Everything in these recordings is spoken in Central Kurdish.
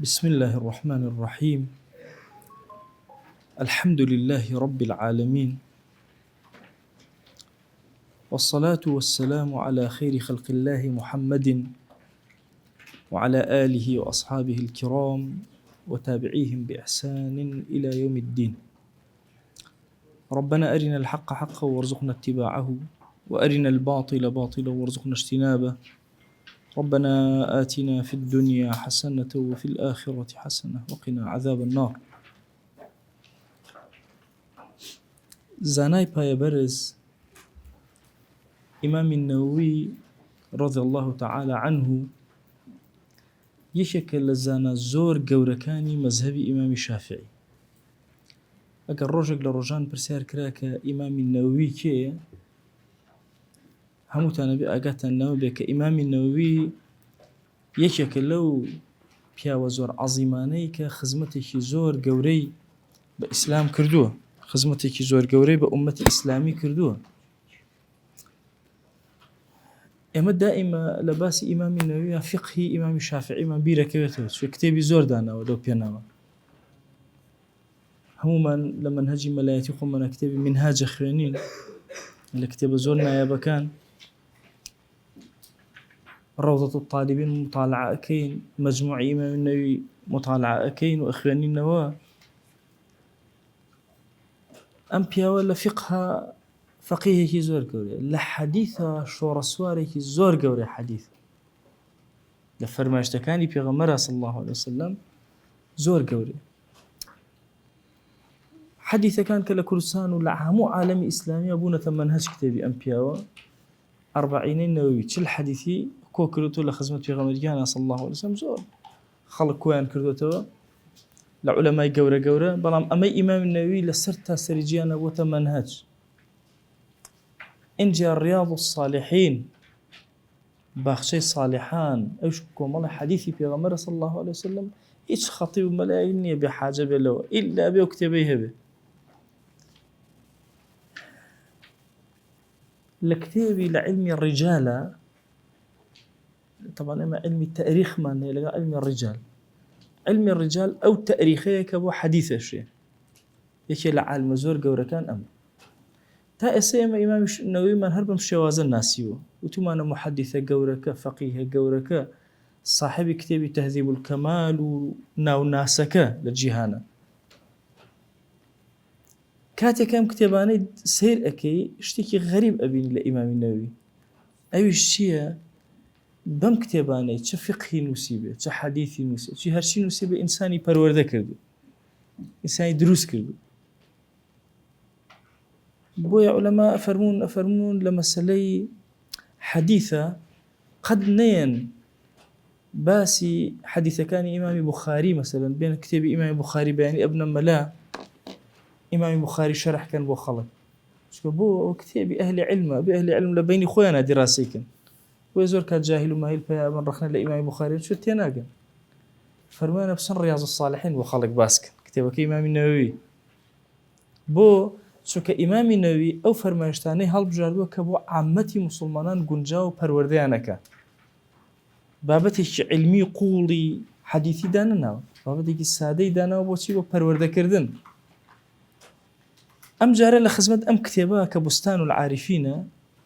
بسم الله الرحمن الرحيم. الحمد لله رب العالمين، والصلاة والسلام على خير خلق الله محمد وعلى آله وأصحابه الكرام وتابعيهم بإحسان إلى يوم الدين. ربنا أرنا الحق حقا وارزقنا اتباعه، وأرنا الباطل باطلا وارزقنا اجتنابه. ربنا آتنا في الدنيا حسنة وفي الآخرة حسنة وقنا عذاب النار. زانای پایەبەرز ئیمامی النەووی رضي الله تعالى عنه یەکێکە لە زانە زۆر گەورەکانی مەزهەبی ئیمامی شافعی. ئەگەر ڕۆژێک لە ڕۆژان پرسیار کرا کە ئیمامی النەووی کێیە، هەمووتان ئەبێ ئاگاتان لەوە بێ کە ئیمامی النەووی یەکێکە لەو پیاوە زۆر عەزیمانەی کە خزمەتێکی زۆر گەورەی بە ئیسلام کردووە، خزمەتێکی زۆر گەورەی بە ئوممەتی ئیسلامی کردووە. ئێمە دائیمە لە باسی ئیمامی النەووی فقهی ئیمامی شافعیمان بیرەکەوێتەوە، چونکە کتێبی زۆر داناوە لەو پێناوە. هەمومان لە مەنهەجی مەلایەتی خۆمانە کتێبی منهاجە خوێنین، لە کتێبە زۆر نایابەکان ڕەوضەۃ الطالبین مطالعە ئەکەین، مەجموعی ئیمامی النەووی مطالعە ئەکەین و ئەخوێنینەوە. ئەم پیاوە لە فقها فەقیهێکی زۆر گەورەیە، لە حەدیثە شۆڕە سوارێکی زۆر گەورەی حەدیث لە فەرمایشتەکانی پێغەمبەر صلی الله عليه وسلم زۆر گەورەیە. حەدیثەکان کە لە کوردستان و لە هەموو عالەمی ئیسلامیە بوونەتە مەنهەج کتێبی ئەم پیاوە. ئەربعینەی نەووی 40 حەدیثی کۆ کردووە لە خزمەت پێغەمبەریانە صلی الله عليه وسلم. زۆر خەڵک کۆیان کردوێتەوە لە عولەمای گەورە گەورە، بەڵام ئەمەی ئیمامی النەووی لەسەر تاسەری گیانە بۆتە مەنهەج. اینجا ڕیاض الصالحین، باخچەی صالحان، ئەوش کۆمەڵی حەدیثی پێغەمبەر صلی الله عليه وسلم، هیچ خەتیب و مەلایەک نییە بێ حاجە بێ لەوە ئیلا بێ و کتێبەی هەبێ. لە کتێبی لە علمی ڕیجالە، طبعا ئێمە علمی تەریخمان هەیە لەگەڵ علمی ڕیجال. علمی ڕیجال ئەو تەریخەیە کە بۆ حەدیثەشێ، یەکێ لە عالمە زۆر گەورەکان ئەم. تا ئێستا ئێمە ئیمامی نەوویمان هەر بەم شێوازە ناسیوە، وتمانە محەدیثە گەورەکە، فەقیهە گەورەکە، صاحبی کتێبی تەهذیب الکەمال و ناوناسەکە لە جیهانە. کاتێک ئەم کتێبانەی سیر ئەکەی شتێکی غەریب ئەبینی لە ئیمامی نەووی. ئەویش چییە؟ بەم کتێبانەی چه فقهی نووسی بێ، چه حەدیثی نووسی، چی هەرچی نووسی بێ ئینسانی پەروەردە کردو، ئینسانی دروست کردو. بۆیە عولەما ئەفەرمون لە مەسەلەی حەدیثە قەد نەیەن باسی حەدیثەکانی ئیمامی بوخاری مەسەلەن بێنە کتێبی ئیمامی بوخاری بەیانی ئەبنە مەلا، ئیمامی بوخاری شەرحکەن بۆ خەڵک، چونکە بۆ کتێبی ئەهلی علمە، بێ ئەهلی علم لە بینی خۆیانە دیراسەیکەن. بۆیە زۆر کات جاهیل و ماهیل پێیان ڕخنە لە ئیمامی بوخاری چۆ تێناگەن. فەرموویانە بچن ڕیاض الصالحین بۆ خەڵک باسکەن، کتێبەکەی ئیمامی نەووی. بۆ چونکە ئیمامی نەووی ئەو فەرمایشتانەی هەڵبژاردووە کە بۆ عامەتی موسڵمانان گونجاو و پەروەردەیانەکە. بابەتێکی علمی قوڵی حەدیثی دانەناوە، بابەتێکی سادەی داناوە بۆچی؟ بۆ پەروەردەکردن. ئەم جارە لە خزمەت ئەم کتێبە کە بوستان العارفینە،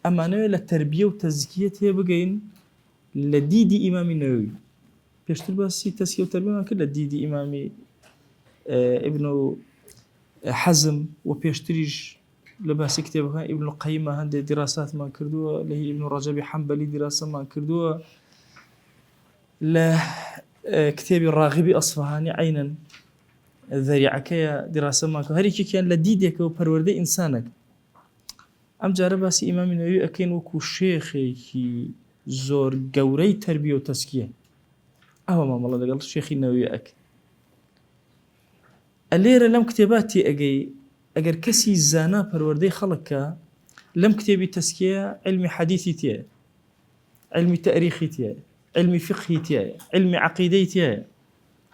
ئەمانەوێت لە تەربیە و تەزکیە تێ بگەین لە دیدی ئیمامی نەووی. پێشتر باسی تەزکیە و تەربیەمان کرد لە دیدی ئیمامی ئیبن حەزم، و پێشتریش لە باسی کتێبەکان ئیبن قەییمە هەندێک دیراساتمان کردووە، لە ئیبن ڕەجەبی حەمبەلی دیراسەمان کردووە، لە کتێبی ڕاغبی ئەسفەهانی عەینەن ذەریعەکەیە دیراسەمان کردووە، هەریەکێکیان لە دیدێکەوە پەروەردەی ئینسانێک. ئەم جارە باسی ئیمامی نەووی ئەکەین وەکو شێخێکی زۆر گەورەی تەربیە و تەزکیە. ئەوە مامەڵە لەگەڵ شێخی نەووی ئەکەین. ئەلێرە لەم کتێبات تێ ئەگەی ئەگەر کەسی زانا پەروەردەی خەڵکە، لەم کتێبی تەزکیە علمی حەدیثی تێیە، علمی تەریخی تێیە، علمی فقهی تێیە، علمی عەقیدەی تێیە،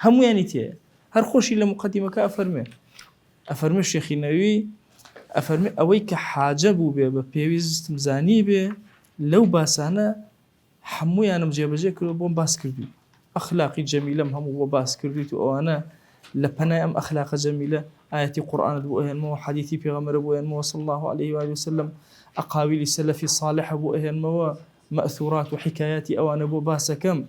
هەموویانی تێیە. هەر خۆشی لە مقەدیمەکە ئەفەرمێ شێخی نەووی، ئەفەرمێ ئەوەی کە حاجە بوو بێ بە پێویستم زانی بێ، لەو باسانە هەموویانم جێبەجێ کردو بۆم باس کردووی. أخلاقي جميلة هم وباس كرديت وأنا لبنا أم أخلاق جميلة آية قرآن بوئهن مو حديثي في غمر بوئهن مو صلى الله عليه وآله وسلم أقاويل السلف الصالح بوئهن مو مأثورات وحكايات أوان بو باس كم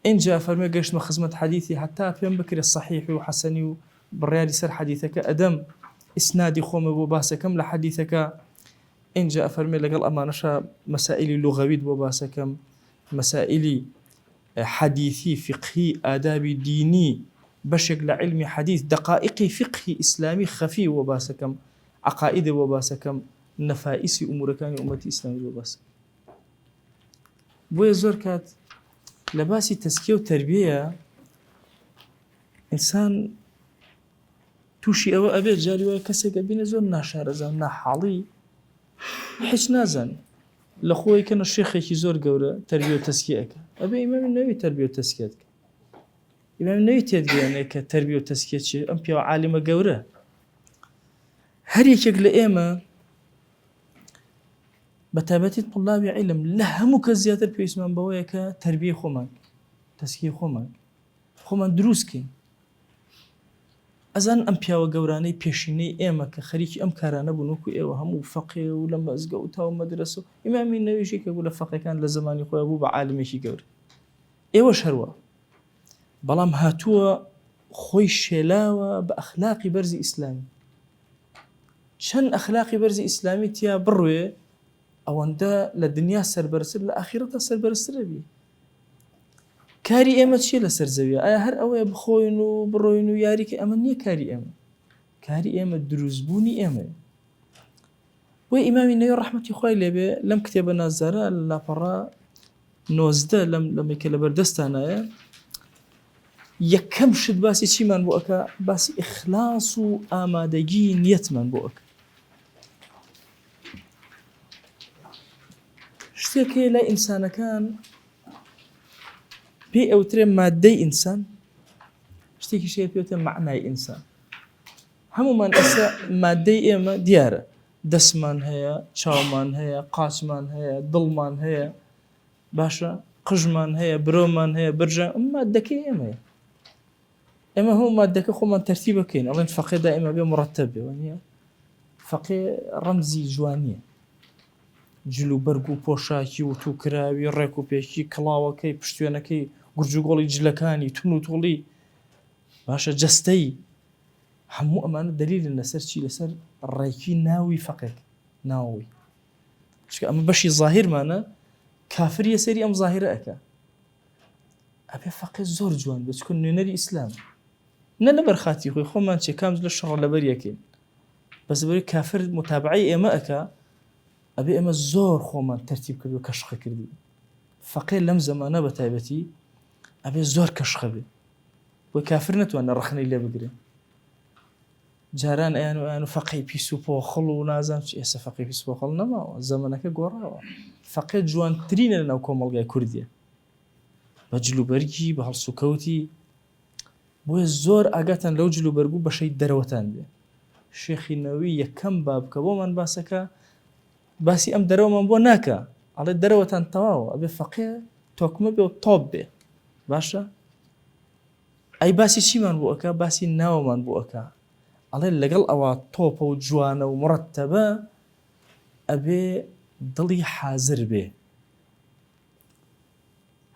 إن جاء فرمي قشت خزمة حديثي حتى في بكر الصحيح وحسني بالرياض سر حديثك أدم إسنادي خوم بو باس كم لحديثك إن جاء فرمي لقل أمانشا مسائل لغوية بو باس كم مسائل حديثي فقهي آدابي ديني بشكل علمي حديث دقائق فقهي إسلامي خفي وباسكم عقائد وباسكم نفائس أمور كان أمتي إسلامي وباسكم بو يزور كات لباسي تزكية وتربية إنسان توشي أو أبيت جاري ويكسك أبين زور ناشارزان ناحالي حيش نازن لخوي كان الشيخ يكي زور قورة تربية وتزكية أبي إمام النووي تربية وتزكية إمام النووي تيدقى تربية وتزكية أم بيو عالمة قورة هر يكيك لإيما بتابتي طلاب علم لهمك زيادة بيسمان بويك تربية خومك تزكية خومك دروس كين أزان أم بيو قوراني بيشيني إيما كخريكي أم كارانا بنوكو إيوه همو فقه ولما أزقوتها ومدرسه إمام النووي شيك يقول فقه كان لزمان يخوي أبو بعالمي شي قوري إيوه شروع بەڵام هاتووە خۆی شێلاوە بە ئەخلاقی بەرزی ئیسلامی چەند ئەخلاقی بەرزی ئیسلامی تیا بڕوێ ئەوەندە لە دنیا سەربەرزتر لە ئاخیرەتە سەربەرزترە بی کاری ئێمە چیە لەسەر زەویە ئایا هەر ئەوەیە بخۆین و بڕۆین و یاریکە ئەمە نییە کاری ئێمە دروستبوونی ئێمە وی ئیمامی نەووی ڕەحمەتی خوای لێبێ لەم کتێبە نازدارە لە لاپەڕا 19 لەمێکە لەبەردەستانایە یەکەم شت باسی چیمان بۆ ئەکا باسی ئیخلاس و ئامادەگی نیەتمان بۆ ئەکا شتێکێ لای ئینسانەکان پێی ئەوترێ مادەی ئینسان شتێکی شێ پێوتە معنای ئینسان هەمومان ئێستا مادەی ئێمە دیارە دەستمان هەیە چاومان هەیە قاچمان هەیە دڵمان هەیە باشە قژمان هەیە برۆمان هەیە برژان ئەم مادەکەی ئێمەیە ئێمە هەموو مادەکە خۆمان تەرتیب بکەین ئەڵێن فەقێ دائیمە بێ مڕەتەب بێ وانە فەقێ ڕەمزی جوانیە جلوبەرگ و پۆشاکی و تووکراوی ڕێک و پێکی کڵاوەکەی پشتوێنەکەی گورج و گۆڵی جلەکانی تون و تۆڵی باشە جەستەی هەموو ئەمانە دەلیلن لەسەر چی لەسەر ڕێکی ناوی فەقێک ناوی چکە ئەمە بەشی زاهیرمانە کافر یەسەری ئەم زاهیرە ئەکا ئەبێ فەقێ زۆر جوان بێت چکە نوێنەری ئیسلام نە لەبەر خاتی خۆی خۆمان چێکام لە شەڕ لەبەر یەکەین بەس بەری کافر متابعی ئێمە ئەکا ئەبێ ئێمە زۆر خۆمان تەرتیب کردو کەشخە کردی فەقێ لەم زەمانە بە تایبەتی ئەبێ زۆر کەشخە بێ بۆ کافر نەتوانە ڕەخنەی لێ بگرێ جاران ئەیان و فەقەی پیس و پۆخڵ و نازانم چی ئێستا فەقەی پیس و پۆخڵ نەماوە زەمانەکە گۆڕاوە فەقێ جوانترینە لەناو کۆمەڵگای کوردیە بە جلوبەرگی بە هەڵسوکەوتی بۆیە زۆر ئاگاتان لەو جلوبەرگ و بەشەی دەرەوەتان بێ شێخی نەووی یەکەم بابکە بۆمان باسەکە باسی ئەم دەرەوەمان بۆ ناکە ئەڵێ دەرەوەتان تەواوە ئەبێ فەقێ تۆکمە بێ و تۆپ بێ باشە ئەی باسی چیمان بۆ ئەکا باسی ناوەمان بۆ ئەکا ئەڵێ لەگەڵ ئەوە تۆپە و جوانە و مڕەتەبە ئەبێ دڵی حازر بێ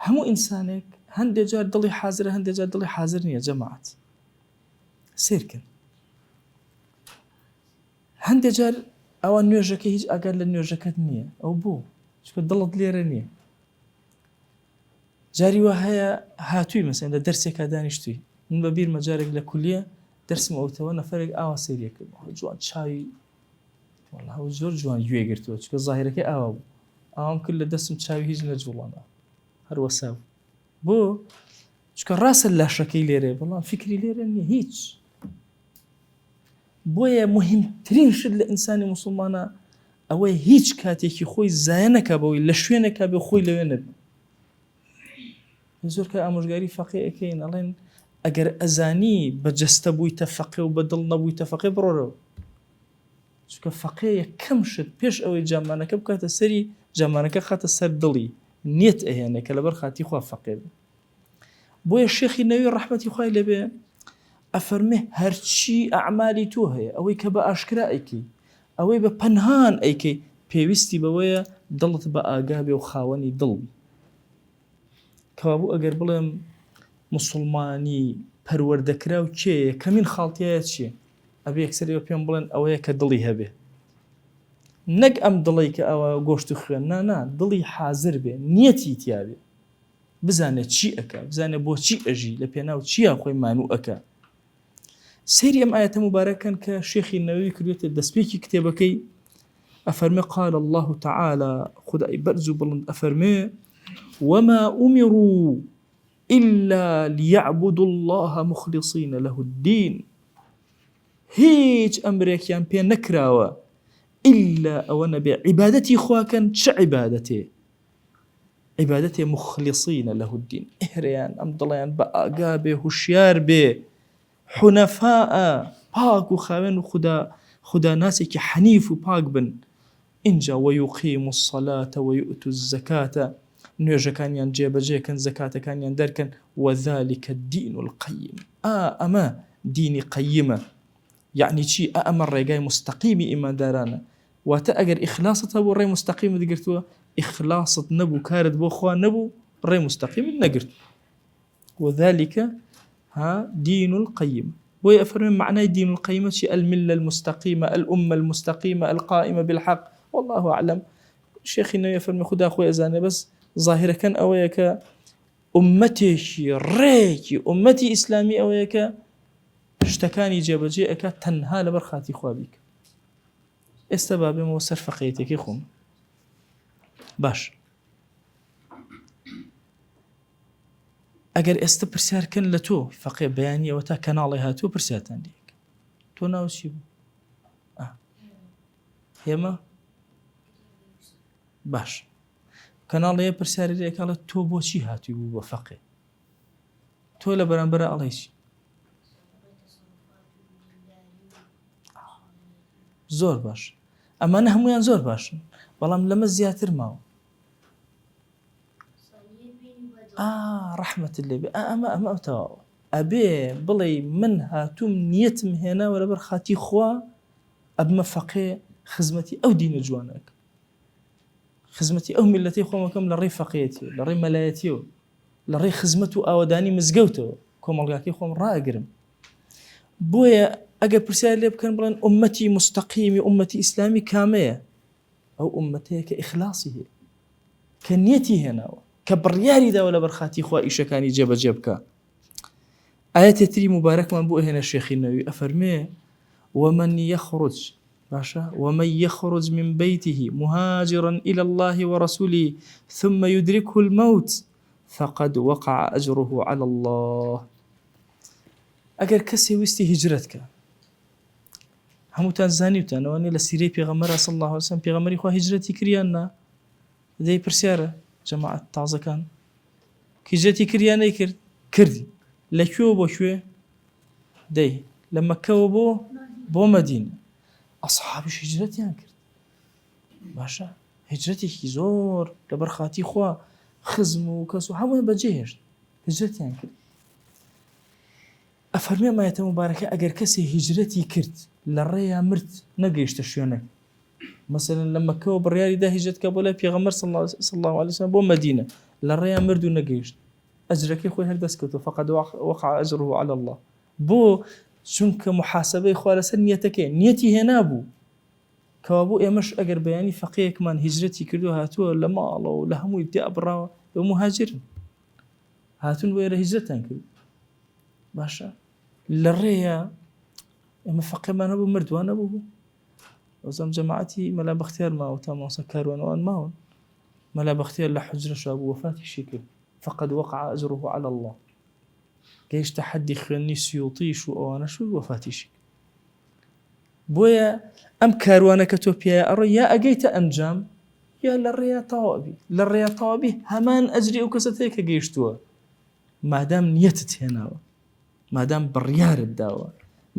هەموو ئینسانێک هەندێک جار دڵی حازرە هەندێک جار دڵی حازر نییە جەماعەت سیرکن هەندێک جار ئەوە نوێژەکە هیچ ئاگار لە نوێژەکەت نییە ئەو بۆ چکە دڵت لێرە نییە جاری وە هەیە هاتووی مەسەن لە دەرسێکا دانیشتووی من بە بیرمە جارێک لە کولیە دەرسم ئەوتەوە نەفەرێک ئاوا سەیریە کرد جوان چاوی وەڵڵاهی زۆر جوان گوێ گرتووە چکە زاهیرەکەی ئاوا بوو ئاوام کرد لە دەستم چاوی هیچ نەجوڵانە هەروە ساو بۆ چکە ڕاستە لاشەکەی لێرێ بەڵام فکری لێرە نییە هیچ بۆیە مهمترین شت لە ئینسانی موسڵمانە ئەوەی هیچ کاتێکی خۆی زایە نەکا بەوەی لە شوێنێکا بێ خۆی لەوێ نەبێ زۆر کە ئامۆژگاری فەقێ ئەەکەین ئەڵێن ئەگەر ئەزانی بەجەستە بوویتە فەقێ و بەدڵ نەبوویتە فەقێ بڕۆرەوە چکە فەقێ یەکەم شت پێش ئەوەی جامانەکە بکاتە سەری جامانەکە خاتە سەر دڵی نیەت ئەهێنێ کە لەبەر خاتی خوا فەقێ بێ بۆیە شێخی نەووی ڕەحمەتی خوای لێبێ ئەفەرمێ هەرچی ئەعمالی تۆ هەیە ئەوەی کە بە ئاشکرا ئەیکەی ئەوەی بە پەنهان ئەیکەی پێویستی بەوەیە دڵت بە ئاگا بێ و خاوەنی دڵ کەوابوو ئەگەر بڵێم موسڵمانی پەروەردەکرا و کێیە کەمین خاڵتیایە چییە ئەبێ یەکسەرەوە پێم بڵێن ئەوەیە کە دڵی هەبێ نەک ئەم دڵی کە ئەوە گۆشت و خوێن نا دڵی حازر بێ نیەتی تیاابێ بزانێت چی ئەکە بزانێت بۆچی ئەژی لە پێناو چیە خۆی مانوو ئەکە سەیری ئەم ئاەتە مبارەکەن کە شێخی نەووی کردوێتە دەستپێکی کتێبەکەی ئەفەرمێ قال الله تعالى خدای بەرز و بڵند ئەفەرمێ وما أمروا إلا ليعبدوا الله مخلصين له الدين هیچ ئەمرێکیان پێ نەکراوە إلا ئەوە نەبێ عیبادەتی خواکەن چه عیبادەتێ عیبادەتێ مخلصين له الدين ئێرەیان ئەم دڵیان بە ئاگا بێ هوشیار بێ حونەفاء پاک و خاوێن و خدا ناسێکی حەنیف و پاک بن اینجا ويقيم الصلاة ويؤتوا الزكاة نوێژەکانیان جێبەجێکەن زەکاتەکانیان دەرکەن وذلك الدين القيم ئەمە دینی قەیمە یعنی چی ئەمە ڕێگای مستەقیمی ئیماندارانە واتە ئەگەر ئیخلاست هەبوو ڕێ مستەقیمت گرتووە ئیخلاست نەبوو کارت بۆ خوا نەبوو ڕێ مستەقیمت نەگرت وذلك دين القيم بۆیە ئەفەرمێن معنای دين القيمة چی الملة المستقيمة الأمة المستقيمة القائمة بالحق والله أعلم شيخي نەووی ئەفەرمێ خدا خۆی ئەزانێ بەس ظاهرەکەن ئەوەیە کە ئومەتێکی ڕێکی ئومەتی ئیسلامی ئەوەیە کە شتەکانی جێبەجێ ئەکات تەنها لەبەر خاتی خوا بیک ئێستا با بێمەوە سەر فەقێتێکی خۆم باش ئەگەر ئێستا پرسیارکەن لە تۆ فەقێ بەیانی ئەوە تا کەناڵی هاتووە پرسیارتان دیکە تۆ ناو چی بوو هێمە باش کەناڵەیە پرسیارێکڵێت تۆ بۆچی هاتووی بوو بە فەقێ تۆ لە بەرامبەر ئەڵێ چی زۆر باش ئەمانە هەمویان زۆر باشن بەڵام لەمە زیاتر ماوە ڕەحمەت لێ بێ ئەمە تەواوە ئەبێ بڵێ من هاتووم نیەتم هێناوە لەبەر خاتی خوا ئەبمە فەقێ خزمەتی ئەو دینە جوانەکە خزمەتی ئەو میلەتی خۆمەکەم لە ڕێی فەقێتیەوە لە ڕێی مەلایەتیەوە لە ڕێی خزمەت و ئاوەدانی مزگەوتەوە کۆمەڵگاکەی خۆم ڕائەگرم بۆیە ئەگەر پرسیار لێ بکەن بڵێن ئومەتی مستەقیمی ئومەتی ئیسلامی کامەیە ئەو ئومەتەیە کە ئیخلاسی هەیە کە نیەتی هێناوە کە بڕیاری داوە لەبەر خاتی خوا ئیشەکانی جێبەجێ بکە ئاەتێتری مبارەکمان بۆ ئەهێنە شێخی نەووی ئەفەرمێ ومن يخرج باشا ومن يخرج من بيته مهاجرا إلى الله ورسوله ثم يدركه الموت فقد وقع أجره على الله ئەگەر کەسێ ویستی هیجرەت کە هەمووتان زانیوتان ئەوانەیە لە سیرەی پێغەمبەر صلی الله علیه وسلم پێغەمبەری خوا هیجرەتی کریان نا دەی پرسیارە جەماعەت تازەکان هیجرەتی کریان نەیکرد کردی لەکوێوە بۆ کوێ دەی لە مەککەوە بۆ مەدینە ئەسحابیش هیجرەتیان کرد باشە هیجرەتێکی زۆر لەبەر خاتی خوا خزم و کەس و هەمووی بەجێهێشت هیجرەتیان کرد ئەفەرمێ ئایەتە مبارەکە ئەگەر کەسێ هیجرەتی کرد لە ڕێیا مرد نەگەیشتە شوێنە مەسەلەن لە مەککەوە بڕیاریدا هیجرەت کە بۆ لای پێغەمبەر صلی الله علیه وسلم بۆ مەدینە لە ڕێیا مرد و نەگەیشت ئەجرەکەی خۆی هەردەستکەوتەوە فقد وقع أجره على الله بۆ چونکە محاسبەی خوا لەسەر نیەتەکەی نیەتی هێنا بوو کەوابوو ئێمەش ئەگەر بەیانی فەقێیەکمان هیجرەتی کردو هاتووە لە ماڵەوە لە هەمووی تێ ئەبڕاوە بە مهاجرن هاتون بۆ ئێرە هیجرەتان کرد باشە لە ڕێیە ئێمە فەقێمان هەبوو مردوان نەبوو وەزەم جەماعەتی مەلا بەختیار ماوە تا ماسە کاروانەوان ماون مەلا بەختیار لە حوجرەشا بوو وەفاتیشی کرد فقد وقع أجره على الله گەیشتە حەدی خوێندنی سیوطیش و ئەوانەش و وەفاتیشی بۆیە ئەم کاروانە کە تۆ پێیە ئەڕۆ یا ئەگەیتە ئەنجام یا لە ڕێیا تەواوی لە ڕێیا تەواوی هەمان ئەجری ئەو کەسەتەیە کە گەیشتووە مادام نیەتت هێناوە مادام بڕیارت داوە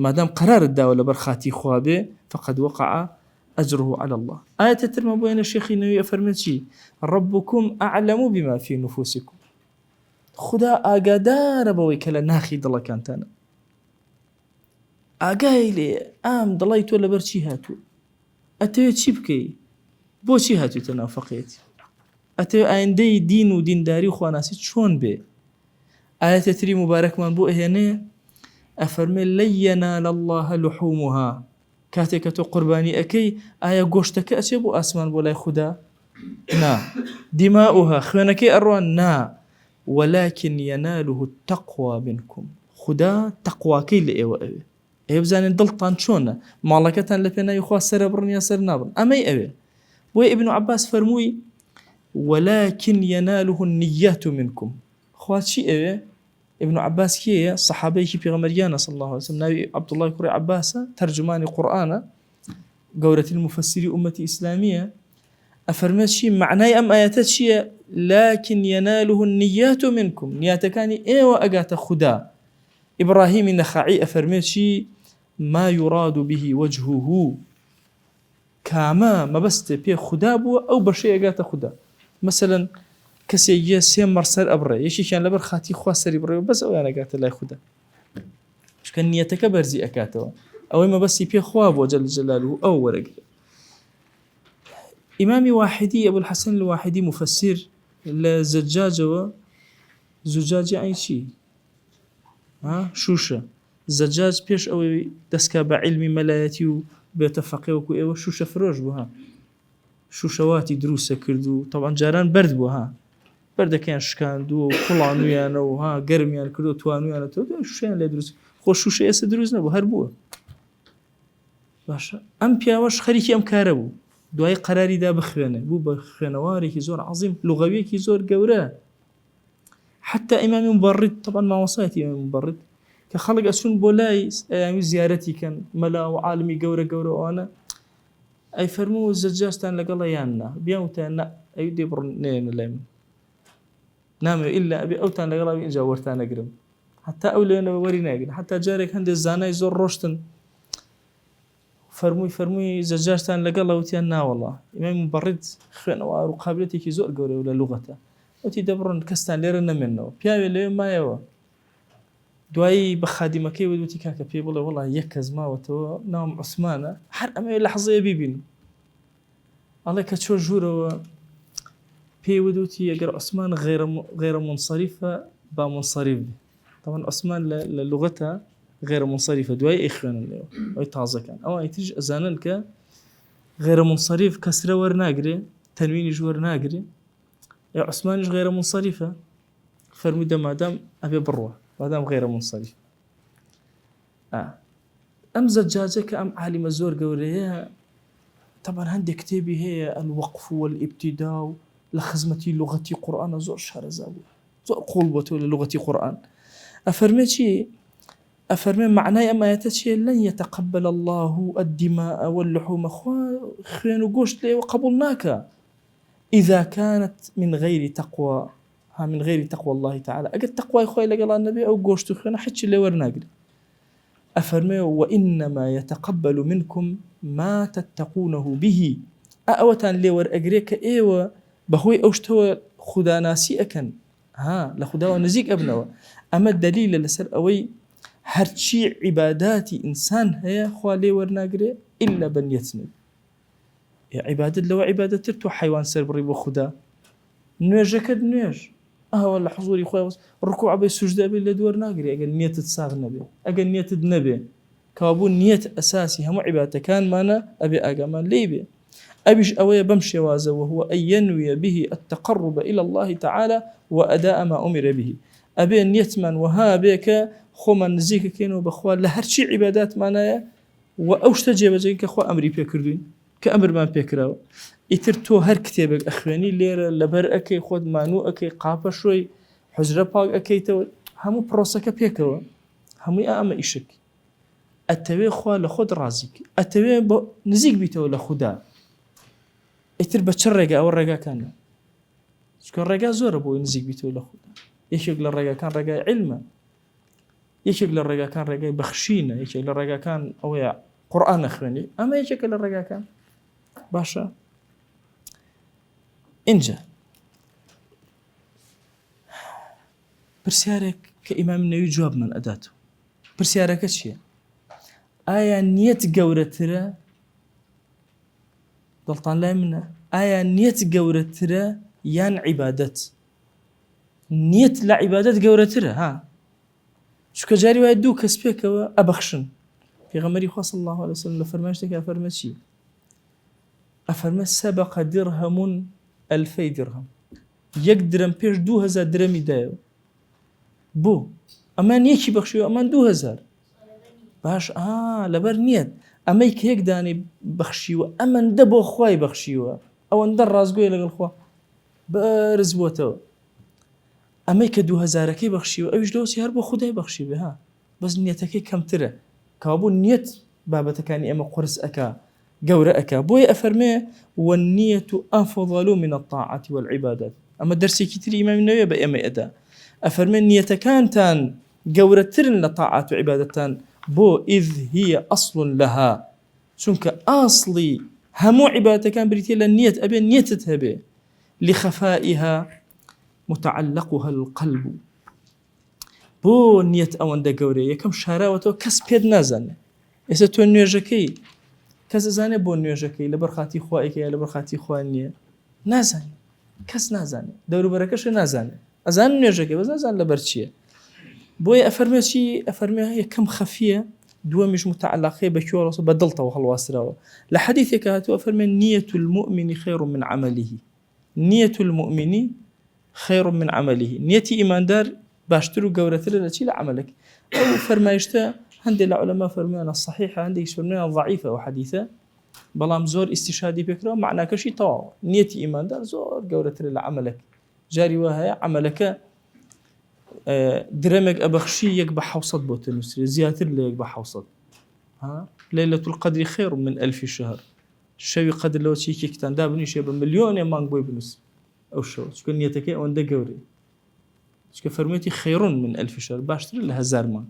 مادام قرارت داوە لەبەر خاتی خوا بێ فقد وقع أجره على الله آية ترمى بين الشيخ النووي أفرمي ربكم أعلم بما في نفوسكم خدا ئاگادارە بەوەی کە لە ناخی دڵەکانتانە، ئاگای لێ ئام دڵی تۆ لەبەر چی هاتووە، ئەتەوێت چی بکەی، بۆچی هاتوویتە ناو فەقێتی، ئەتەوێت ئایندەی دین و دینداری و خواناسی چۆن بێ. ئاەتە تری مبارەکمان بۆ ئەهێنێ ئەفەرمێ لەن یەنال الله لحومها، کاتێک کە تۆ قوربانی ئەەکەی ئایا گۆشتەکە ئەچێ بۆ ئاسمان بۆ لای خوددا؟ نا. دیماؤها خوێنەکەی ئەڕوان؟ نا. ولكن يناله التقوى منكم، خدا تەقواکەی لە ئێوە ئەوێ. ئێوە بزانین دڵتان چۆنە، ماڵەکەتان لە پێناوی خوا سەرە بڕن یا سەر نابڕن، ئەمەی ئەوێ. بۆیە ئیبن عەباس فەرمووی ولكن يناله النيات منكم، خوا چی ئەوێ؟ ابن عباس کێیە؟ سەحابەیەکی پێغەمبەریانە صلی الله عليه وسلم، ناوی عەبدوڵڵای کوڕی عەباسە، تەرجمانی قورئانە، گەورەترین مفەسیری ئومەتی ئیسلامیە. ئەفەرمێت چی معنای ئەم ئاەتە چییە؟ لكن يناله النيات منكم، نیاتەکانی ئێوە ئەگاتە خوددا. ئیبراهیمی نەخاعی ئەفەرمێت چی؟ ما يراد به وجهه، کامە مەبەستێ پێ خوددا بووە ئەو بەشەی ئەگاتە خوددا. مەسەلەن کەسێک یە سێ مەرسەر ئەبڕێ، یەکێکیان لەبەر خاتی خوا سەری بڕێەوە بەس ئەویان ئەگاتە لای خوددا، چونکە نیەتەکە بەرزی ئەکاتەوە، ئەوەی مەبەستی پێ خوا بووە جەل جەلالوه ئەو وەرەگرێت. ئیمامی واحدی ئەبول حەسەن الواحدی مفەسیر لە زەجاجەوە، زوجاجی ئەی چی؟ شوشە. زەجاج پێش ئەوەی دەستکا بە عیلمی مەلایەتی و بێتە فەقێ وەکو ئێوە شوشە فرۆش بوو، شوشەواتی دروستە کرد و تەواان جاران بەرد بووە، بەردەکەیان شکاندووە و کوڵانویانە و گەرمیان کردو توانویانە تۆ شوشیان لێ دروست، خۆ شوشە ئێستا دروست نەبوو، هەر بووە. باشە ئەم پیاوەش خەریکی ئەم کارە بوو، دوای قەراریدا بخوێنێ، بوو بە خوێنەوارێکی زۆر عەزیم، لوغەویەکی زۆر گەورە. حتى ئیمامی مبەڕید، تەبەن مامۆستایەتی ئیمامی مبەڕید کە خەڵک ئەچوون بۆ لای ئەیامی زیارەتی کەن، مەلا و عالمی گەورە گەورە ئەوانە، ئەی فەرموو زەجاجتان لەگەڵە یان نا؟ بیان وتیان نا، ئەی دێ بڕن نێنە لای من، نامەوێت ئیلا ئەبێ ئەوتان لەگەڵاوی ئینجا وەرتانەگرم، حتا ئەو لێنەوە وەری ناگرن. حتا جارێک هەندێک زانای زۆر ڕۆشتن فەرمووی زەجاجتان لەگەڵە؟ وتیان نا وەڵڵا. ئیمامی مبەڕید خوێنەوار و قابلیەتێکی زۆر گەورەیە لە لوغەتە، وتی دەبڕن کەستان لێرە نەمێننەوە، پیاوێ لەوێ مایەوە. دوایی بە خادیمەکەی وتی کاکە پێی بڵێ وەڵڵا یەک کەس ماوەتەوە ناوم عوسمانە، هەر ئەمەوێ لەحظەیە بیبینم. ئەڵێ کە چۆ ژوورەوە پێی وتی ئەگەر عوسمان غێرە منصەریفە با منصەریف بێ. طبعا عوسمان لە لوغەتە غێرە منصەریفە، دوای ئەی خوێنن لێەوە ئەوی تازەکان. ئەوە ئیتریش ئەزانن کە غێرە منصەریف کەسرە وەرناگرێ، تەنوینیش وەرناگرێ، یا عوسمانیش غێرە منصەریفە. فەرمووی دە مادام ئەبێ بڕوە، مادام غێرە منصەریف. ئەم زەجاجە کە ئەم عالیمە زۆر گەورەیە، طبعا هەندێک کتێبی هەیە الوەقف والابتداء و لە خزمەتی لوغەتی قورئانە زۆر شارەزا بوو، زۆر قوڵ بووەتەوە لە لوغەتی قورئان. ئەفەرمێ چی؟ ئەفەرمێ معنای ئەم ئاەتە چییە؟ لەن يتقبل الله الدماء واللحوم، خوا خوێن و گۆشت لێوە قبول ناکە إذا كانت من غير تقوى، من غير تقوى الله تعالى، ئەگەر تەقوای خۆی لەگەڵان نەبێ ئەو گۆشت و خوێنە هیچ لێ وەرناگرێ. ئەفەرمێ وإنما يتقبل منكم ما تتقونه به، ئەوەتان لێ وەرئەگرێ کە ئێوە بەهۆی ئەو شتەوە خوداناسی ئەکەن، لە خوداوە نزیک ئەبنەوە. ئەمە دلیلە لەسەر ئەوەی هەرچی عیباداتی ئینسان هەیە خوا لێ وەرناگرێ ئیلا بەنیەت نەبێ. عیبادت لەوە عیبادەتتر تۆ حیوان سەر بڕی بۆ خوددا، نوێژەکەت نوێژ ئەوە لە حضوری خۆی ڕکوع بێ سوجدە بێ لە دووەر ناگرێ ئەگەر نیەتت ساغ نەبێ. ئەگەر نیەتت نەبێ کەوابوو نیەت ئەساسی هەموو عیبادەتەکانمانە، ئەبێ ئاگامان لێ بێ. ئەویش ئەوەیە بەم شێوازە، وهو أن ينوي به التقرب إلى الله تعالى وأداء ما أمر به. ئەبێ نیەتمان وها بێ کە خۆمان نزیکەکەینەوە بەخوا لە هەرچی عیباداتمانایە و ئەو شتە جێبەجێین کە خوا ئەمری پێ کردوین، کە ئەمرمان پێکراوە. ئیتر تۆ هەر کتێبێک ئەخوێنی لێرە لەبەر ئەەکەی خۆت مانوو ئەەکەی، قاپە شۆی، حوجرە پاک ئەەکەیتەوە، هەموو پرۆسەکە پێکەوە، هەمووی ئەمە ئیشک. ئەتەوێ خوا لە خۆت ڕازیک، ئەتەوێ بە نزیک بیتەوە لە خوددا. ئیتر بە چ ڕێگە؟ ئەوە ڕێگاکانە، چکە ڕێگا زۆرە بۆی نزیک بیتەوە لە خوددا. یەکێک لە ڕێگاکان ڕێگای عیلمە، یەکێک لە ڕێگاکان ڕێگای بەخشینە، یەکێک لە ڕێگاکان ئەوەیە قورئان نەخوێنی، ئەمە یەکێکە لە ڕێگاکان. باشە اینجا پرسیارێک کە ئیمام نەووی جوابمان ئەداتەوە. پرسیارەکە چییە؟ ئایا نیەت گەورەترە؟ دڵتان لای منە؟ ئایا نیەت گەورەترە یان عیبادەت؟ نیەت لە عیبادەت گەورەترە ها، چونکە جاری وایە دوو کەس پێکەوە ئەبەخشن. پێغەمبەری خوا صلی الله علیه وسلم لە فەرمایشتێکە ئەفەرمە چی؟ ئەفەرمە سەبەق درهم ئەلفەی درهم، یەک درەم پێش 2000 درەمی دایەوە. بۆ ئەمان یەکی بەخشیوە، ئەمان 2000. باش لەبەر نیەت ئەمەی کە یەک دانێ بەخشیوە ئەمەندە بۆ خوای بەخشیوە، ئەوەندە ڕازگۆیە لەگەڵ خوا بەرز بووەتەوە. ئەمەی کە 2000ەکەی بەخشیوە ئەویش دۆسی هەر بۆ خودای بەخشیوێ ها، بەس نیەتەکەی کەمترە. کابوو نیەت بابەتەکانی ئەمە قورس ئەکا، گەورە ئەکا. بۆیە ئەفەرمێ والنیەت ئەفضل من الطاعة والعبادات. ئەمە دەرسێکی تری ئیمامی نەوویە بە ئێمە ئەدا. ئەفەرمێ نیەتەکانتان گەورەترن لە طاعات و عیبادەتان، بۆ إذ هي أصل لها، چونکە ئاصلی هەموو عیبادەتەکان بریتە لە نیەت، ئەبێ نیەتت هەبێ. لخفائها متعلقها القلب. بۆ نیەت ئەوەندە گەورەیە یەکەم شاراوەتەوە کەس پێت نازانێ. ئێستا تۆ نوێژەکەی کەس زانێ بۆ نوێژەکەی لەبەر خاتی خوایەکەیە لەبەر خاتی خوا نییە، نازانێ، کەس نازانێ، دەوروبەرەکەش نازانێ، ئەزان نوێژەکەی بەس نازان لەبەر چییە. بۆیە ئەفەرمێ چی؟ ئەفەرمێ یەکەم خەفیە، دووەمیش متعلقەیە بە کێوە بە دڵتەوە هەڵواسراوە. لە حەدیثێکە هاتووە ئەفەرمێ نیەت المؤمن خير من عمله. نیەت المؤمن خير من عمله. نیەتی ئیماندار باشتر و گەورەترە لە چی؟ لە عملێک. ئەو فەرمایشتە هەندێک لە عولەما فەرموویانە صحیحە، هەندێکیش فەرموویان ضعیفە ئەو حەدیثە، بەڵام زۆر ئیستیشادی پێکراوە، معناکەشی تەواو. نیەتی ئیماندار زۆر گەورەترە لە عملێک. جاری وا هەیە عملەکە درەمێک ئەبەخشی یەک بە 700 بۆ تەنووسێ، زیاتر لە یەک بە 700. لەیلەة القەدری خەیر من ئەلفی شەهر. شەوی قەدر لەوە چیکێکتان دابنیشێ بە ملیۆنێ مانگ بۆی بنووس ئەو شەوە، چونکە نیەتەکەی ئەوەندە گەورەیە. چونکە فەرموویەتی خەیرون من ئەلفی شەهر، باشتر لە 1000 مانگ.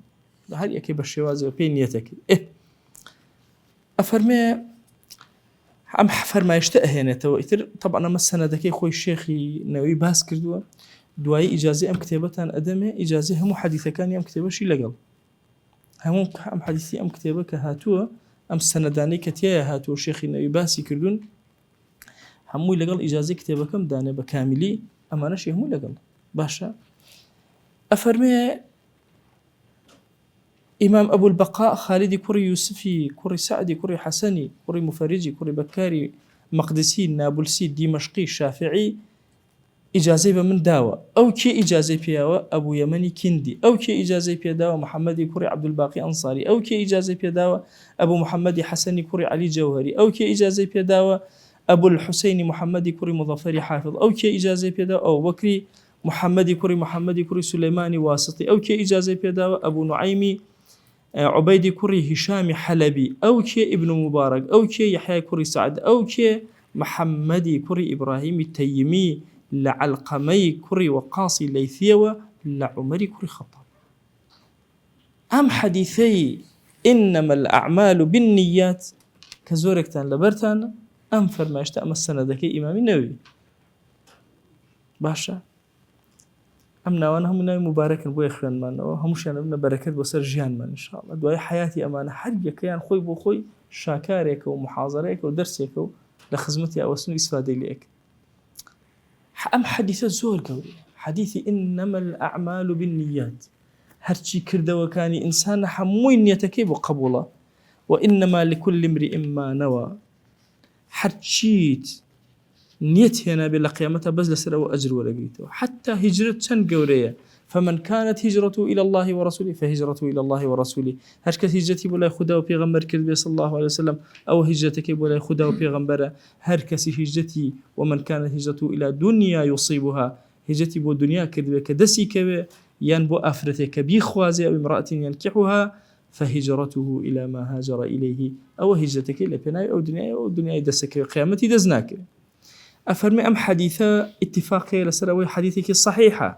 هەر یەکەی بە شێوازەوە پێی نیەتەکەی. ئەفەرمێ ئەم فەرمایشتە ئەهێنێتەوە. ئیتر طبعا ئەمە سەنەدەکەی خۆی شێخی نەووی باس کردووە. دوایی ئیجازەی ئەم کتێبەتان ئەدەمێ، ئیجازەی هەموو حەدیثەکانی ئەم کتێبەشی لەگەڵ هەموو ئەم حەدیثی ئەم کتێبە کە هاتووە، ئەم سەنەدانەی کە تایە هاتووە شێخی نەووی باسی کردوون، هەمووی لەگەڵ ئیجازەی کتێبەکەم دانێ بە کامیلی، ئەمانەشی هەموو لەگەڵ. باشە ئەفەرمێ ئیمام ئەبول بەقا خالیدی کوڕی یوسفی کوڕی سعدی کوڕی حەسەنی کوڕی مفەرریجی کوڕی بەکاری مەقدسی نابلسی دیمەشقی شافعی ئیجازەی بە من داوە. ئەو کێ ئیجازەی پێیاوە؟ ئەبوو یەمەنی کندی. ئەو کێ ئیجازەی پێداوە؟ محەممەدی کوڕی عەبدولباقی ئەنساری. ئەو کێ ئیجازەی پێداوە؟ ئەبوو محەممەدی حەسەنی کوڕی عەلی جەوهەری. ئەو کێ ئیجازەی پێداوە؟ ئەبول حوسەینی محەممەدی کوڕی مظەفەری حافظ. ئەو کێ ئیجازەی پێداوە؟ ئەو بەکری محەممەدی کوڕی سولەیمانی واسطی. ئەو کێ ئیجازەی پێداوە؟ ئەبوو نوعایمی عوبەیدی کوڕی هیشامی حەلەبی. ئەو کێ ئیبن مبارەک. ئەو کێ یەحیای کوڕی سعد. ئەو کێ محەممەدی کوڕی ئیبراهیمی تەیمی لە علقەمەی کوڕی وەقاسی لەیثیەوە لە عومەری کوڕی خەطاب. ئەم حەدیثەی ئینەمە الأعمال بالنیات کە زۆرێکتان لەبەرتانە، ئەم فەرمایشتە ئەمە سەنەدەکەی ئیمامی نەووی. باشە ئەم ناوانە هەموو ناوی مبارەکن بۆیە خوێنمانەوە، هەمووشیانە بنە بەرەکەت بۆسەر ژیانمان ئینشاءڵڵا. دوای حیاتی ئەمانە هەر یەکەیان خۆی بۆ خۆی شاکارێکە و محاضەرێکە و دەرسێکە و لە خزمەتی ئەوەستن و ئیسفادەی لێک. ئەم حەدیثە زۆر گەورەیە، حەدیثی ئینەمە الأعمال بالنیات. هەرچی کردەوەکانی ئینسان هەمووی نیەتەکەی بۆ قبوڵە. وإنما لكل امرئ ما نوى. هەرچیت نیەت هێنا بێ لە قیامەتە بەس لەسەر ئەوە ئەجر وەرەگریتەوە. حتى هیجرەت چەند گەورەیە. فمن كانت هجرته إلى الله ورسوله فهجرته إلى الله ورسوله. هر کس هجرتی بۆ لای خدا و پێغەمبەر کرد بێ صلی الله عليه وسلم، ئەو هجرەتەکەی بۆ لای خدا و پێغەمبەرە. هەر کەسی هجرتی ومن كانت هجرته إلى دنيا يصيبها، هجرتی بۆ دنیا کرد بێ کە دەستی کەوێ یان بۆ ئافرەتێک کە بیخوازێ ئەو امرأة ينكحها فهجرته إلى ما هاجر إليه. ئەوە هجرەتەکەی لە پێناوی ئەو دنیای ئەو دنیای دەسەکەوێ قیامەتی دەست ناکەوێ. أفرمي أم حديثة اتفاقية لسروي حديثك صحيحة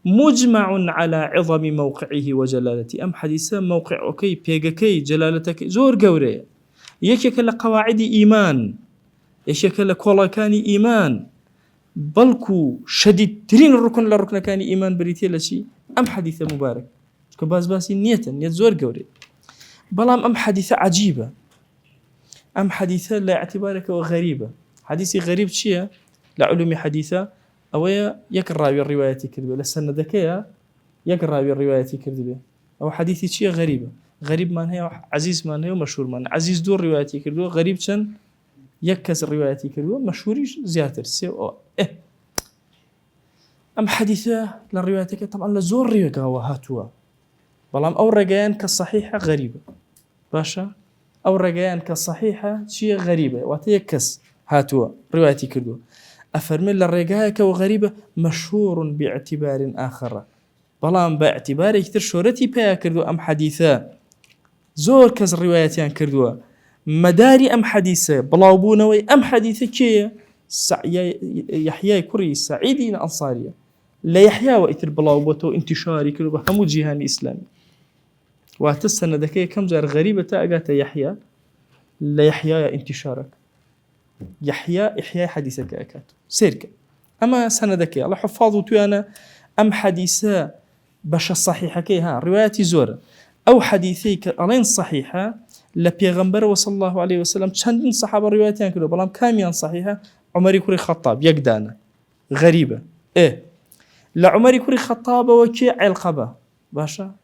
مجمع على عظم موقعه وجلالته. أم حديثة موقع أوكي بيجاكي جلالتك زور قوري يكيك لقواعد إيمان، يكيك لكولاكان إيمان، بلكو شديد ترين الركن للركن كان إيمان بريتي لشي أم حديثة مبارك كباس باسي نية زور قوري بلام أم حديثة عجيبة أم حديثة لا اعتبارك وغريبة حديثي غريب شيء لعلومي حديثة أو يقرأ بالرواية كذبة لسنة ذكية يقرأ بالرواية كذبة أو حديثي شيء غريبة غريب من هي عزيز من هي ومشهور من عزيز دور روايتي كذبة غريب شن يكس روايتي كذبة مشهور زيادة أم حديثة للروايتك طبعا لزور رواية هاتوا بلام أو رجعان كالصحيحة غريبة باشا أو رجعان كالصحيحة شيء غريبة وتيكس هاتوا روايتي كذبة أفرمل للرجاء وغريبة مشهور باعتبار آخر بلام باعتبار كتر شهرتي بها كردو أم حديثة زور كز روايتيان كردوا مداري أم حديثة بلاوبونوي أم حديثة كي يحيى كري سعيدين أنصارية لا يحيى وإثر بلاوبته انتشاري كردو همو جهان إسلامي واتسنة ذكية كم زار غريبة أقات يحيى لا يحيى انتشارك يحيى إحياء حديثك أكاد سيرك أما سنة ذكية الله حفاظه توانا أم حديثة باش الصحيحة كيها رواياتي زورة أو حديثيك ألين صحيحة لبيغمبر وصلى الله عليه وسلم چندين صحابة رواياتيان كدو بلام كاميان صحيحة عمر كوري خطاب يقدانا غريبة لعمر كوري خطاب وكي علقبة باشا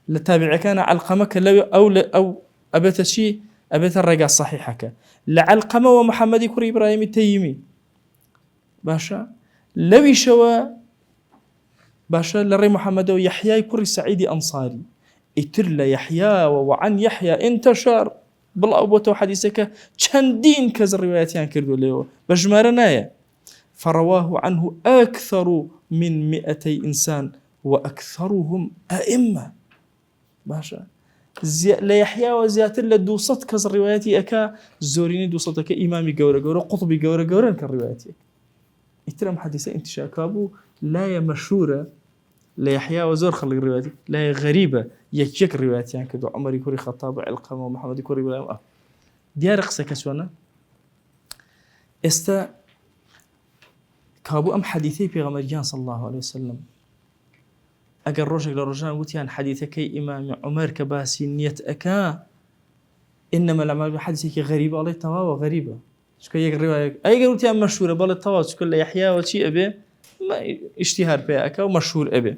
لتابع كان علقمة كلو أو أبت شيء أبت الرجع صحيحة لعلقمة ومحمد كوري إبراهيم التيمي باشا لوي شوا باشا لري محمد ويحيى كوري سعيدي أنصاري اتر يحيى وعن يحيى انتشر بالأبوة حديثك چندين كز رواياتيان كردو ليو بجمارنايا فرواه عنه أكثر من 200 إنسان وأكثرهم أئمة باشا لا يحيى وزياتر لدوصت كز رواياتي أكا زوريني دوصتك إمامي قورة قطبي قورة كالرواياتي اترم حديثة انتشار كابو لا مشهورة لا يحيى وزور خلق رواياتي لا غريبة يكيك رواياتي يعني كدو عمر يكوري خطاب علقمة ومحمد يكوري إبراهيم ديار قصة كسوانا استا كابو أم حديثي بيغمبر جان صلى الله عليه وسلم أقل روشك لرجان قلت يعني حديثك إمام عمر كباسي نية أكا إنما الأعمال بحديثك غريبة عليه تواوى غريبة شكو يك رواية أي قلت يعني مشهورة بالله تواوى شكو لا يحيى وشي أبي ما اشتهار بها أكا ومشهور أبي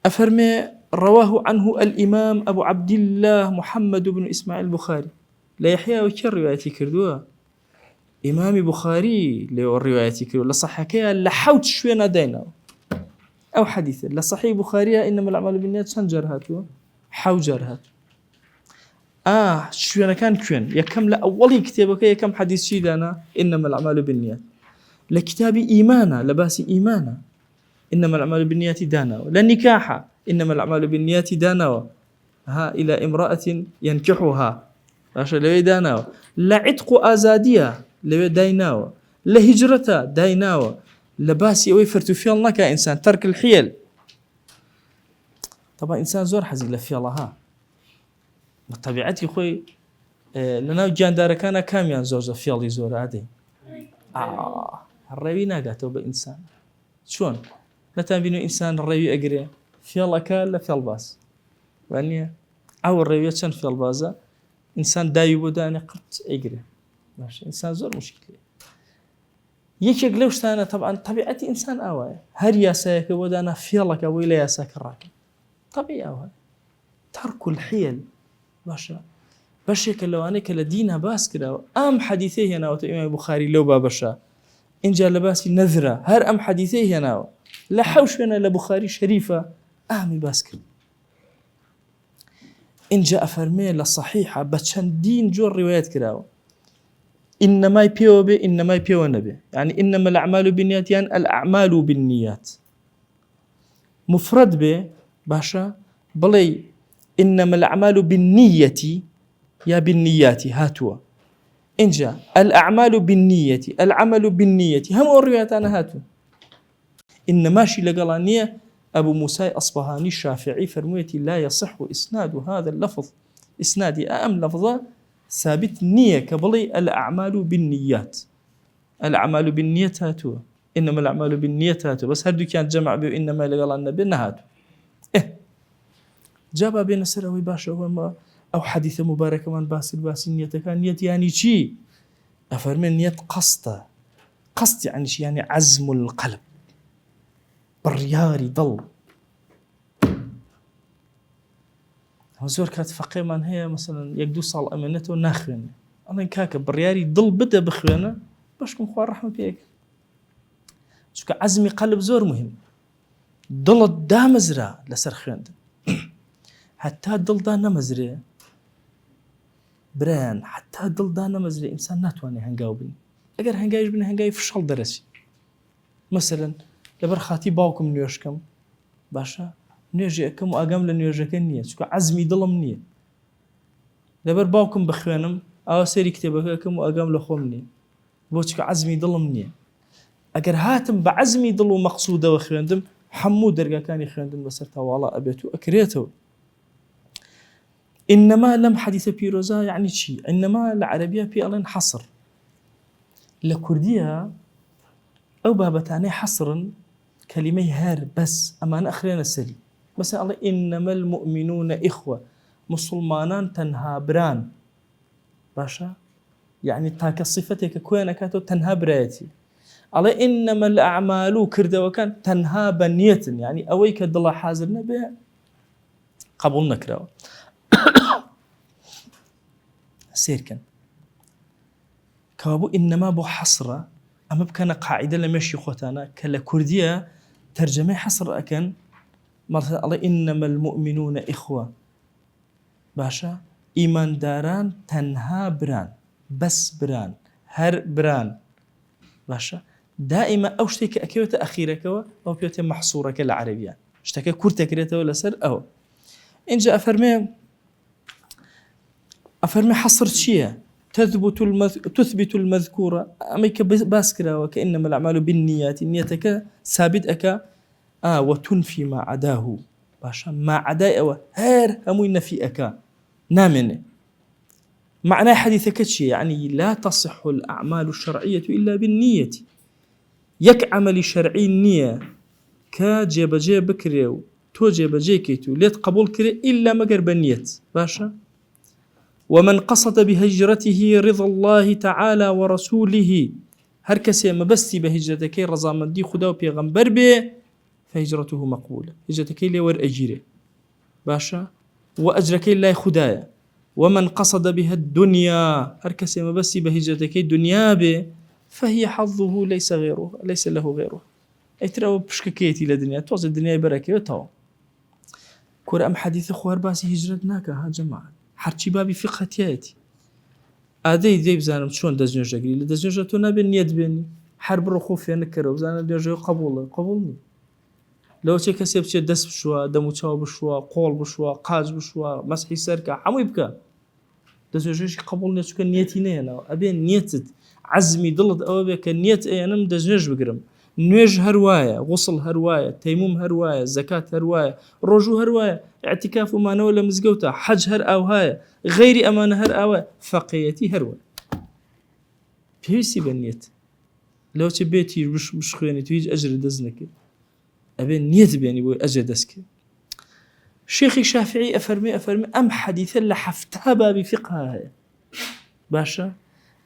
أفرمي رواه عنه الإمام أبو عبد الله محمد بن إسماعيل البخاري لا يحيى وكر روايتي كردوها إمام بخاري لو الروايتي كردوها لصحكيها لحوت شوينا دينا أو حديثة لصحيح بخاريها إنما الأعمال بالنيات شنجرهاتوا حوجرهات شوينا كان كوين يكم لأولي كتابك يكم حديث شيدانا إنما الأعمال بالنيات لكتاب إيمانا لباسي إيمانا إنما الأعمال بالنيات دانوا لا نكاح إنما الأعمال بالنيات دانوا ها إلى امرأة ينكحها عشان لو دانوا لا عتق أزادية لو دايناوا لا هجرة دايناوا لباسي ويفرت في الله كإنسان ترك الحيل طبعا إنسان زور حزين لفي الله ها بطبيعتي خوي لنا جان دار كان كاميان زوجة في الله زور عادي الرأي ناقاته بإنسان شلون لا تنبينوا إنسان الرأي أقرأ في الله كان في الباس يعني أو الرأي كان في البازة إنسان دايب وداني قرت أقرأ ماشي إنسان زور مشكلة يكيق لوش تانا طبعا طبيعتي إنسان أواي هر ياساك ودانا في الله كويلا ياساك الراكب طبيعي أواي ترك الحيل باشا باشيك اللوانيك لدينا باس كده أم حديثيه هنا وإمام البخاري لو بابشا إن جاء لباسي نذرة هر أم حديثيه هنا لا حوش هنا لبخاري شريفة أمي باسكر إن جاء فرمي للصحيحة بتشندين جور روايات كراوة إنما يبيو به إنما يبيو نبي يعني إنما الأعمال بالنيات يعني الأعمال بالنيات مفرد به باشا بلي إنما الأعمال بالنية يا بالنيات هاتوا إن جاء الأعمال بالنية العمل بالنية هم الروايات أنا هاتوا إن ماشي لقلانية أبو موسى أصبهاني الشافعي فرميتي لا يصح إسناد هذا اللفظ إسنادي أم لفظة ثابت نية كبلي الأعمال بالنيات الأعمال بالنية هاتوا، إنما الأعمال بالنية هاتوا، بس هردو كانت جمع بي إنما لقال النبي نهاتوا جابا بين السروي باشا وما أو حديث مبارك من باس النية كان نية يعني شي أفرمي نية قصد يعني شي يعني عزم القلب برياري ضل زۆر کات فەقێمان هەیە مثلا یەک دوو ساڵ ئەمێنێتەوە ناخوێنێ ئەڵێن کاکە بڕیاری دڵ بدە بخوێنە باشکم خوا ڕەحمە پێیەک چونکە عەزمی قەلب زۆر مهم دڵت دامەزرا لەسەر خوێندن حتا دڵدا نەمەزرێ برایان حتا دڵدا نەمەزرێ ئینسان ناتوانێ هەنگاو بن ئەگەر هەنگاویش بن هەنگاوی فشەڵ دەرەچی مثلا لەبەر خاتی باوکم نوێژکەم باشە نوێژی ئەەکەم و ئاگام لە نوێژەکە نییە چونکە عەزمی دڵم نییە لەبەر باوکم بخوێنم ئاوا سەیری کتێبەکە ئەەکەم و ئاگام لە خۆم نییە بۆ چونکە عەزمی دڵم نییە ئەگەر هاتم بە عەزمی دڵ و مەقسوودەوە خوێندم هەموو دەرگاکانی خوێندن بەسەر تاواڵە ئەبێت و ئەکرێتەوە إنما لم حديث بيروزا يعني شي إنما العربية بيالين حصر لكردية أو بابتاني حصرا كلمة هار بس أما أخرين السلي مثلا الله إنما المؤمنون إخوة مسلمانان تنها بران باشا يعني تاك صفتك كوينة كاتو تنها براتي الله إنما الأعمال كرده وكان تنها بنية يعني أويك الدلا حاضر نبي قبول نكره سيركن كابو إنما بو حصرة أما بكنا قاعدة لمشي خوتانا كلا كردية ترجمة حصر أكن مرة الله إنما المؤمنون إخوة باشا إيمان داران تنها بران بس بران هر بران باشا دائما أو شتيك أكيوة أخيرك أو بيوت محصورة كالعربية اشتكى كرتك ريته ولا سر أو إن جاء أفرمي حصر شيء تثبت المذكورة أميك باسكرا وكإنما الأعمال بالنيات نيتك ثابت أكا وتنفي ما عداه باشا ما عداه أو هير هموين في أكا نامن معنى حديثك شيء يعني لا تصح الأعمال الشرعية إلا بالنية يك عمل شرعي النية كجيب جيب بكريو تو جيب جيكيتو ليت قبول كري إلا مقرب النية باشا ومن قصد بهجرته رضا الله تعالى ورسوله هر كسي مبستي بهجرتك رضامندي خدا وبيغمبر به فهجرته مقبولة هجرتك لي ور أجيره باشا وأجرك الله خدايا ومن قصد بها الدنيا هر كسي مبستي بهجرتك دنيا به فهي حظه ليس له غيره أي ترى بشككيتي لدنيا توزي الدنيا بركة وتو كور أم حديث خوار باسي هجرتناك ها جماعة هرچی بابی فقهتیاتی ئادەی دەی بزانم چۆن دەستنوێژەگری لە دەستنوێژە تۆ نابێت نیەت بێنی هەر بڕۆ خۆ فێر نەکەرەوە بزانە نوێژەوە قبوڵە قبوڵ نیە لەوە چێ کەسێ بچێت دەست بشووە دەم و چاو بشووە قۆڵ بشووە قاج بشووە مەسحی سەرکە هەمووی بکە دەستنوێژەشی قبوڵ نیە چونکە نیەتی نەهێناوە ئەبێ نیەتت عەزمی دڵت ئەوە بێ کە نیەت ئەێنم دەستنوێژ بگرم نوێژ هەروایە غوسڵ هەروایە تەیموم هەروایە زەکات هەروایە ڕۆژوو هەروایە اعتكاف ومانەوە لە مزگەوتە حەج هەر ئاوهایە غەیری ئەمانە هەر ئاوە فەقیەتی هەروە پێویستی بە نیەت لەو چ بێتی بشخوێنی تو هیچ ئەجر دەست نەکرد ئەبێ نیەت بێنی بۆی ئەجر دەستکرد شێخی شافعی ئەفەرمێ ئەم حەدیثە لە حەفتا بابی فقه هەیە باشە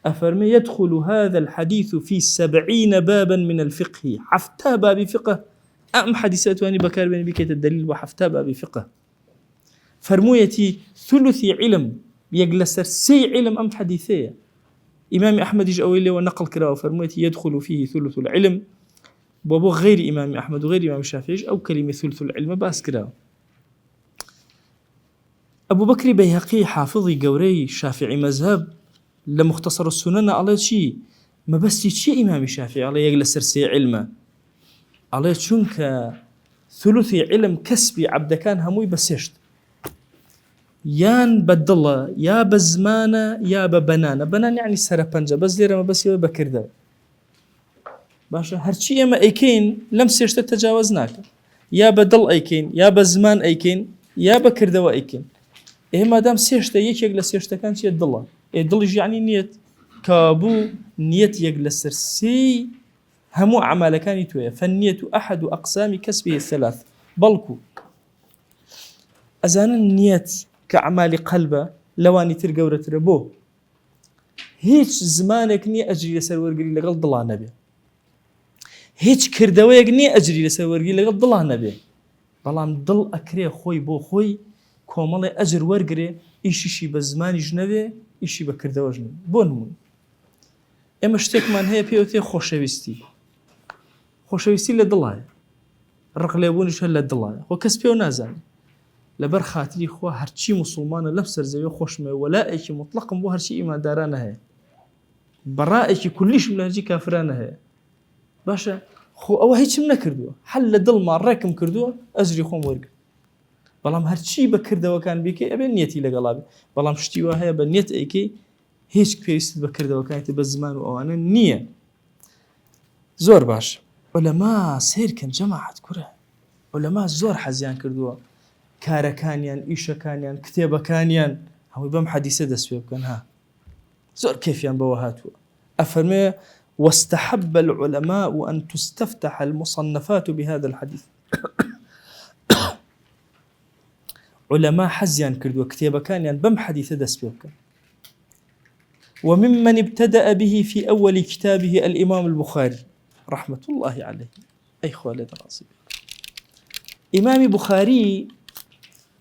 أفرمي يدخل هذا الحديث في 70 بابا من الفقه حفتا باب فقه أم حديثات واني بكار بين بكيت الدليل وحفتا باب فقه فرمويتي ثلث علم يجلس سي علم أم حديثية إمام أحمد يجأوي ونقل كراه فرمويتي يدخل فيه ثلث العلم بابو غير إمام أحمد وغير إمام الشافعي أو كلمة ثلث العلم باس كراه أبو بكر بيهقي حافظي قوري شافعي مذهب لمختصر السنن على شيء ما بس شيء إمام الشافعي على يجلس سي علمه على شنك ثلثي علم كسبي عبد كان هموي بسيشت يان بدله يا بزمانه يا بنان يعني سرپنجه بس ليره ما بس بكرده باشا هرشي ما ايكين لم سيشت تجاوزناك يا بدل ايكين يا بزمان ايكين يا بكرده ايكين ما دام سيشت يك يجلس سيشت كان شي الدله الدل يعني نيت كابو نية يجلس سي همو أعمال كان تويا، فالنية أحد أقسام كسبه الثلاث بلكو أزان النية كأعمال قلبه لواني ترقورة ربو هيج زمانك ني أجري لسر ورقري لغل ضلع نبي هيج كردويك ني أجري لسر ورقري لغل ضلع نبي بلام ضل أكري خوي بو خوي كومالي أجر ورقري إيشي بزماني جنبي إيشي بكردوه جنبي بونمون ئێمە شتێکمان هەیە پێوتێ خۆشەویستی لە دڵایە ڕق لێبوونیش هەر لە دڵایە خۆ کەس پێ نازانێت لەبەر خاتری خوا هەرچی موسڵمانە لەم سەرزەویە خۆشمێ وەلایەکی مطلقم بۆ هەرچی ئیماندارانە هەیە بەڕائێکی کولیشم لە هەرچی کافرانە هەیە باشە خۆ ئەوە هیچم نەکردووە هەر لە دڵمان ڕێکم کردووە ئەجری خۆم وەرگرت بەڵام هەرچی بەکردەوەکان بیکەی ئەبێ نیەتی لەگەڵا بێ بەڵام شتی وا هەیە بە نیەت ئەیکەی هیچ پێویست بەکردەوەکانیتە بە زمان و ئەوانە نییە زۆر باش عولەما سیرکەن جەماعەت کوورە عولەما زۆر حەزیان کردووە کارەکانیان ئیشەکانیان کتێبەکانیان هەمووی بەم حەدیسە دەست پێ بکەن ها زۆر کێفیان بەوە هاتووە ئەفەرمێ واستحب العلماء أن تستفتح المصنفات بهذا الحديث علماء حزيان كردوا كتابكانيان بم حديث دست بيبكن وممن ابتدأ به في أول كتابه الإمام البخاري رحمة الله عليه أي خوالد راسي إمام بخاري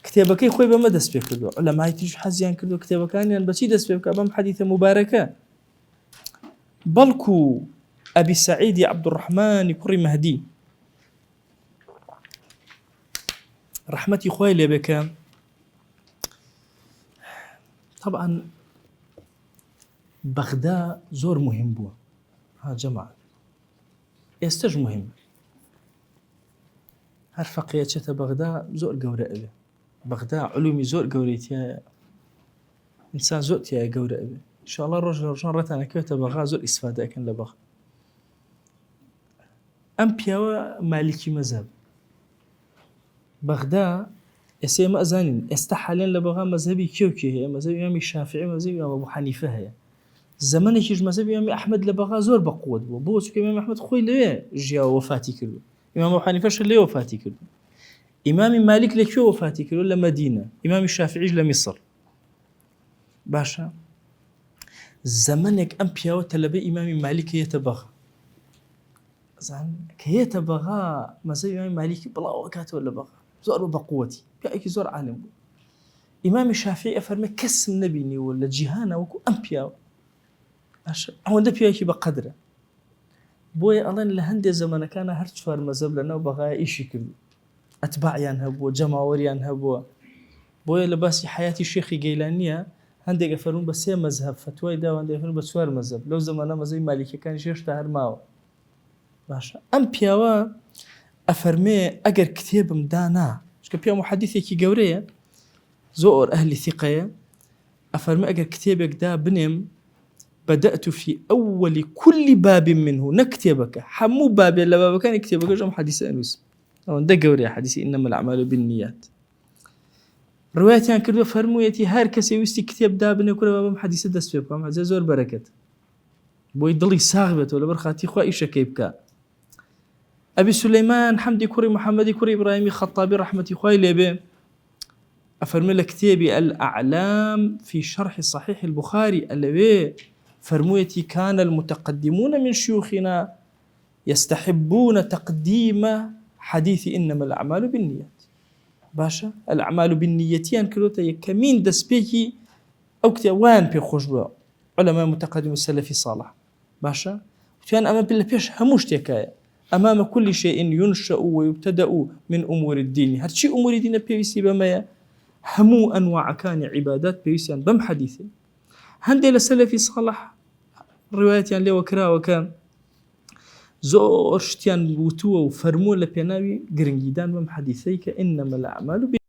كتابكي خوي بما دست بيكردوا علماء تيج حزيان كردوا كتابكانيان بشي دست بيبكن بم حديث مباركة بلكو أبي سعيد عبد الرحمن كري مهدي رحمتي خوي لي بك طبعا بغداد زور مهم بوا ها جماعة يستج مهم هر فقيه شتا بغداد زور قورة أبي بغداد علومي زور قوريتيا إنسان زور تيا قورة أبي إن شاء الله رجل رتانا كيوتا بغا زور إستفادة كان لبغ أم بياوا مالكي مذهب بغداد يسمى أزانين استحالين لبغا مذهبي كيوكي هي مذهب إمام الشافعي مذهب إمام أبو حنيفة هي زمانك يجي مذهب إمام أحمد لبغا زور بقوة بو چونکە إمام أحمد خوي ليه جيا وفاتي كردو إمام أبو حنيفة شو ليه وفاتي كردو إمام مالك لكيو وفاتي كردو لمدينة إمام الشافعي لمصر باشا زمانك أم بياو تلبي إمام مالك يتبغى زين كيتبغى مذهب إمام مالك بلا وقت ولا بغى زور بقوتي بيأكي زور عالم إمام الشافعي أفرمي كسم نبيني ولا جهانا وكو أمبياو هو ده بيأكي بقدره بوي الله لهندي زمان كان هرش فار مذهب لنا وبغى إيش كله أتباع ينهبوا جماهير ينهبوا بوي لباس حياتي الشيخ جيلانية هندي قفرون بس هي مذهب فتوى ده وهندي قفرون بس فار مذهب لو زمانه مذهب مالكي كان شيخ تهر ماو باشا أمبياو أفرمي أجر كتاب مدانا شو كبيا محدثي كي جورية زور أهل ثقة أفرمي أجر كتابك دا بنم بدأت في أول كل باب منه نكتبك حمو باب إلا باب كان يكتبك جم حديث أنوس أو ده جورية حديث إنما الأعمال بالنيات روايتي عن كردو فرمو يتي هار كسي ويستي كتاب دا بني كل باب حديث دست بيبقى مع زور بركة بوي ضلي ساغبت ولا برخاتي خوا إيش كيبكا أبي سليمان حمدي كوري محمدي كوري إبراهيمي خطابي رحمتي خوي ليبي أفرمي لك كتابي الأعلام في شرح صحيح البخاري اللي فرمويتي كان المتقدمون من شيوخنا يستحبون تقديم حديث إنما الأعمال بالنيات باشا الأعمال بالنيتين كلوتا يكمين دسبيكي أو كتوان بي خشبه علماء متقدم السلفي صالح باشا كان أمام بالله بيش هموش تكاية أمام كل شيء ينشأ ويبتدأ من أمور الدين هرشي أمور الدين بيوسي بما همو أنواع كان عبادات بيوسي بم حديثي هندي لسلفي صالح روايات يعني لو كرا وكان زور شتيان بوتوا وفرموا لبيناوي قرنجيدان بم حديثي كإنما الأعمال